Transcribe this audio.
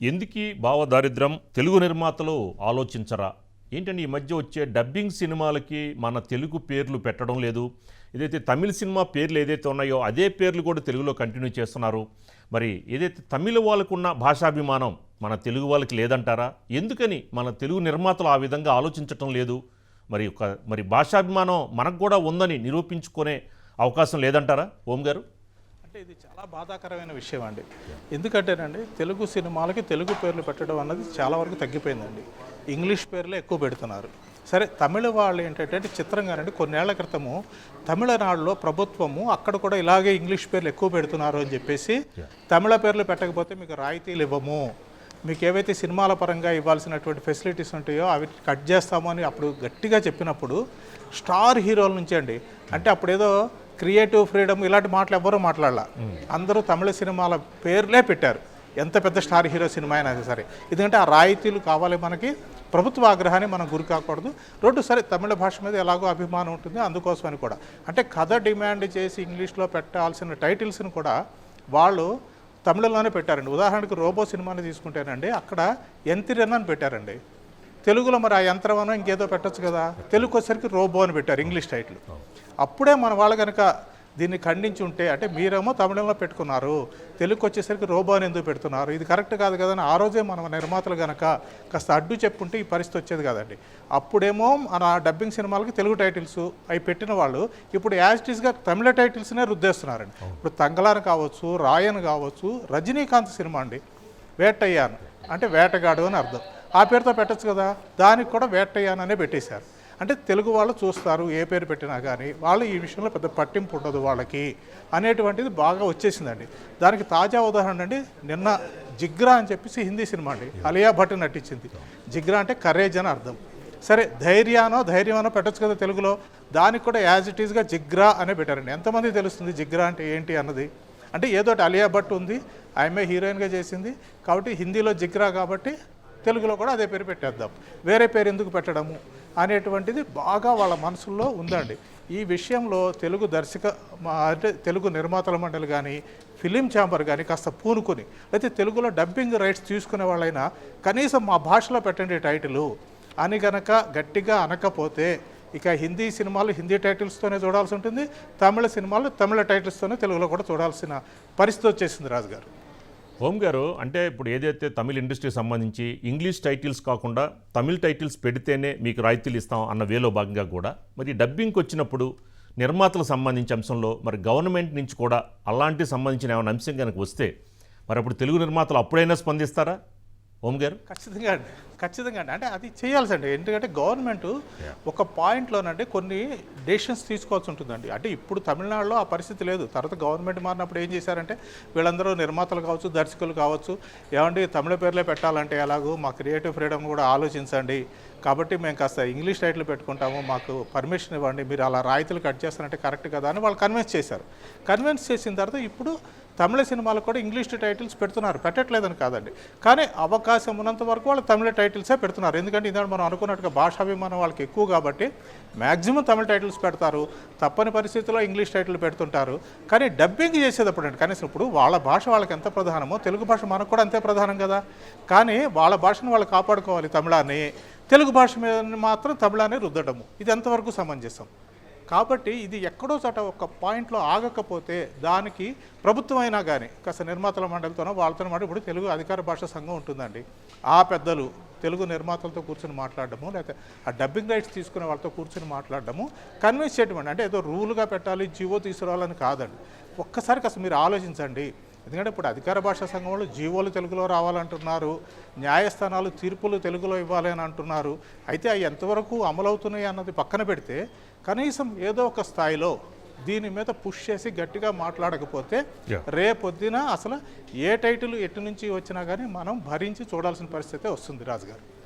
ఎందుకీ భావదారిద్ర్యం తెలుగు నిర్మాతలు ఆలోచించరా? ఏంటంటే ఈ మధ్య వచ్చే డబ్బింగ్ సినిమాలకి మన తెలుగు పేర్లు పెట్టడం లేదు. ఏదైతే తమిళ సినిమా పేర్లు ఏదైతే ఉన్నాయో అదే పేర్లు కూడా తెలుగులో కంటిన్యూ చేస్తున్నారు. మరి ఏదైతే తమిళ వాళ్ళకున్న భాషాభిమానం మన తెలుగు వాళ్ళకి లేదంటారా? ఎందుకని మన తెలుగు నిర్మాతలు ఆ విధంగా ఆలోచించటం లేదు? మరి భాషాభిమానం మనకు కూడా ఉందని నిరూపించుకునే అవకాశం లేదంటారా ఓం గారు? అంటే ఇది చాలా బాధాకరమైన విషయం అండి. ఎందుకంటేనండి తెలుగు సినిమాలకి తెలుగు పేర్లు పెట్టడం అన్నది చాలా వరకు తగ్గిపోయిందండి. ఇంగ్లీష్ పేర్లే ఎక్కువ పెడుతున్నారు. సరే, తమిళ వాళ్ళు ఏంటంటే చిత్రంగానండి కొన్నేళ్ల క్రితము తమిళనాడులో ప్రభుత్వము అక్కడ కూడా ఇలాగే ఇంగ్లీష్ పేర్లు ఎక్కువ పెడుతున్నారు అని చెప్పేసి తమిళ పేర్లు పెట్టకపోతే మీకు రాయితీలు ఇవ్వము, మీకు ఏవైతే సినిమాల పరంగా ఇవ్వాల్సినటువంటి ఫెసిలిటీస్ ఉంటాయో అవి కట్ చేస్తాము అని అప్పుడు గట్టిగా చెప్పినప్పుడు స్టార్ హీరోల నుంచి అండి, అంటే అప్పుడేదో క్రియేటివ్ ఫ్రీడమ్ ఇలాంటి మాటలు ఎవ్వరూ మాట్లాడాల, అందరూ తమిళ సినిమాల పేర్లే పెట్టారు. ఎంత పెద్ద స్టార్ హీరో సినిమా అయినా సరే, ఎందుకంటే ఆ రాయితీలు కావాలి మనకి, ప్రభుత్వ ఆగ్రహాన్ని మనం గురి కాకూడదు. రెండు సరే తమిళ భాష మీద ఎలాగో అభిమానం ఉంటుంది, అందుకోసమని కూడా అంటే కథ డిమాండ్ చేసి ఇంగ్లీష్లో పెట్టాల్సిన టైటిల్స్ని కూడా వాళ్ళు తమిళంలోనే పెట్టారండి. ఉదాహరణకు రోబో సినిమాని తీసుకుంటేనండి అక్కడ ఎంతిరన్ అని పెట్టారండి. తెలుగులో మరి ఆ యంత్రమనో ఇంకేదో పెట్టచ్చు కదా, తెలుగు వచ్చేసరికి రోబో అని పెట్టారు ఇంగ్లీష్ టైటిల్. అప్పుడే మన వాళ్ళు కనుక దీన్ని ఖండించి ఉంటే, అంటే మీరేమో తమిళంలో పెట్టుకున్నారు, తెలుగుకి వచ్చేసరికి రోబో అని ఎందుకు పెడుతున్నారు, ఇది కరెక్ట్ కాదు కదని ఆ రోజే మన నిర్మాతలు కనుక కాస్త అడ్డు చెప్పుకుంటే ఈ పరిస్థితి వచ్చేది కదండి. అప్పుడేమో మన డబ్బింగ్ సినిమాలకి తెలుగు టైటిల్స్ అవి పెట్టిన వాళ్ళు ఇప్పుడు యాజ్ ఇట్ ఈస్గా తమిళ టైటిల్స్నే రుద్దేస్తున్నారండి. ఇప్పుడు తంగలాన్ కావచ్చు, రాయన్ కావచ్చు, రజనీకాంత్ సినిమా అండి వేటయ్యాన్ అంటే వేటగాడు అని అర్థం, ఆ పేరుతో పెట్టచ్చు కదా, దానికి కూడా వేటయ్యాన్ అనే పెట్టేశారు. అంటే తెలుగు వాళ్ళు చూస్తారు ఏ పేరు పెట్టినా కానీ, వాళ్ళు ఈ విషయంలో పెద్ద పట్టింపు ఉండదు వాళ్ళకి అనేటువంటిది బాగా వచ్చేసిందండి. దానికి తాజా ఉదాహరణ అండి, నిన్న జిగ్రా అని చెప్పేసి హిందీ సినిమా అండి, అలియా భట్ నటించింది. జిగ్రా అంటే కరేజ్ అని అర్థం. సరే, ధైర్యమానో పెట్టచ్చు కదా తెలుగులో, దానికి కూడా యాజ్ ఇట్ ఈస్గా జిగ్రా అనే పెట్టారండి. ఎంతమంది తెలుస్తుంది జిగ్రా అంటే ఏంటి అన్నది? అంటే ఏదోటి అలియా భట్ ఉంది, ఆమె హీరోయిన్గా చేసింది కాబట్టి హిందీలో జిగ్రా, కాబట్టి తెలుగులో కూడా అదే పేరు పెట్టేద్దాం, వేరే పేరు ఎందుకు పెట్టడము అనేటువంటిది బాగా వాళ్ళ మనసుల్లో ఉందండి. ఈ విషయంలో తెలుగు అంటే తెలుగు నిర్మాతల మండలి కానీ ఫిలిం ఛాంబర్ కానీ కాస్త పూనుకొని, అయితే తెలుగులో డబ్బింగ్ రైట్స్ తీసుకునే వాళ్ళైనా కనీసం మా భాషలో పెట్టండి టైటిల్ అని గనక గట్టిగా అనకపోతే ఇక హిందీ సినిమాలు హిందీ టైటిల్స్తోనే చూడాల్సి ఉంటుంది, తమిళ సినిమాలు తమిళ టైటిల్స్తోనే తెలుగులో కూడా చూడాల్సిన పరిస్థితి వచ్చేసింది రాజుగారు. ఓం గారు, అంటే ఇప్పుడు ఏదైతే తమిళ ఇండస్ట్రీకి సంబంధించి ఇంగ్లీష్ టైటిల్స్ కాకుండా తమిళ టైటిల్స్ పెడితేనే మీకు రాయితీలు ఇస్తాం అన్న వేలో భాగంగా కూడా మరి డబ్బింగ్కి వచ్చినప్పుడు నిర్మాతలకు సంబంధించిన అంశంలో మరి గవర్నమెంట్ నుంచి కూడా అలాంటి సంబంధించిన ఏమైనా అంశం కనుక వస్తే మరి అప్పుడు తెలుగు నిర్మాతలు అప్పుడైనా స్పందిస్తారా ఓం గారు? ఖచ్చితంగా అండి. అంటే అది చేయాల్సిండి, ఎందుకంటే గవర్నమెంట్ ఒక పాయింట్లోనండి కొన్ని డెసిషన్స్ తీసుకోవాల్సి ఉంటుందండి. అంటే ఇప్పుడు తమిళనాడులో ఆ పరిస్థితి లేదు. తర్వాత గవర్నమెంట్ మారినప్పుడు ఏం చేశారంటే వీళ్ళందరూ నిర్మాతలు కావచ్చు, దర్శకులు కావచ్చు, ఏమండి తమిళ పేర్లే పెట్టాలంటే ఎలాగో మా క్రియేటివ్ ఫ్రీడమ్ కూడా ఆలోచించండి, కాబట్టి మేము కాస్త ఇంగ్లీష్ టైటిల్ పెట్టుకుంటాము, మాకు పర్మిషన్ ఇవ్వండి, మీరు అలా రాయితీలు కట్ చేస్తారంటే కరెక్ట్ కదా అని వాళ్ళు కన్విన్స్ చేశారు. కన్విన్స్ చేసిన తర్వాత ఇప్పుడు తమిళ సినిమాలు కూడా ఇంగ్లీష్ టైటిల్స్ పెడుతున్నారు, పెట్టట్లేదని కాదండి, కానీ అవకాశం ఉన్నంత వరకు వాళ్ళు తమిళ టైటిల్సే పెడుతున్నారు. ఎందుకంటే ఇందాక మనం అనుకున్నట్టుగా భాషాభిమానం వాళ్ళకి ఎక్కువ కాబట్టి మ్యాక్సిమం తమిళ టైటిల్స్ పెడతారు, తప్పని పరిస్థితుల్లో ఇంగ్లీష్ టైటిల్ పెడుతుంటారు. కానీ డబ్బింగ్ చేసేటప్పుడు అండి, కనీసం ఇప్పుడు వాళ్ళ భాష వాళ్ళకి ఎంత ప్రధానమో తెలుగు భాష మనకు కూడా అంతే ప్రధానం కదా, కానీ వాళ్ళ భాషను వాళ్ళు కాపాడుకోవాలి తమిళాన్ని, తెలుగు భాష మీద మాత్రం తమిళాన్ని రుద్దడము ఇది ఎంతవరకు సమంజసం? కాబట్టి ఇది ఎక్కడో చోట ఒక పాయింట్లో ఆగకపోతే దానికి ప్రభుత్వం అయినా కానీ కాస్త నిర్మాతల మండలితోనో వాళ్ళతో మాట, ఇప్పుడు తెలుగు అధికార భాషా సంఘం ఉంటుందండి, ఆ పెద్దలు తెలుగు నిర్మాతలతో కూర్చొని మాట్లాడడము, లేకపోతే ఆ డబ్బింగ్ రైట్స్ తీసుకునే వాళ్ళతో కూర్చొని మాట్లాడడము, కన్విన్స్ చేయడం అండి. అంటే ఏదో రూల్గా పెట్టాలి, జీవో తీసుకురావాలని కాదండి. ఒక్కసారి కాస్త మీరు ఆలోచించండి. ఎందుకంటే ఇప్పుడు అధికార భాషా సంఘం వాళ్ళు జీవోలు తెలుగులో రావాలంటున్నారు, న్యాయస్థానాలు తీర్పులు తెలుగులో ఇవ్వాలి అని అంటున్నారు. అయితే అవి ఎంతవరకు అమలవుతున్నాయి అన్నది పక్కన పెడితే కనీసం ఏదో ఒక స్థాయిలో దీని మీద పుష్ చేసి గట్టిగా మాట్లాడకపోతే రేపొద్దున అసలు ఏ టైటిల్ ఎటు నుంచి వచ్చినా కానీ మనం భరించి చూడాల్సిన పరిస్థితి వస్తుంది రాజుగారు.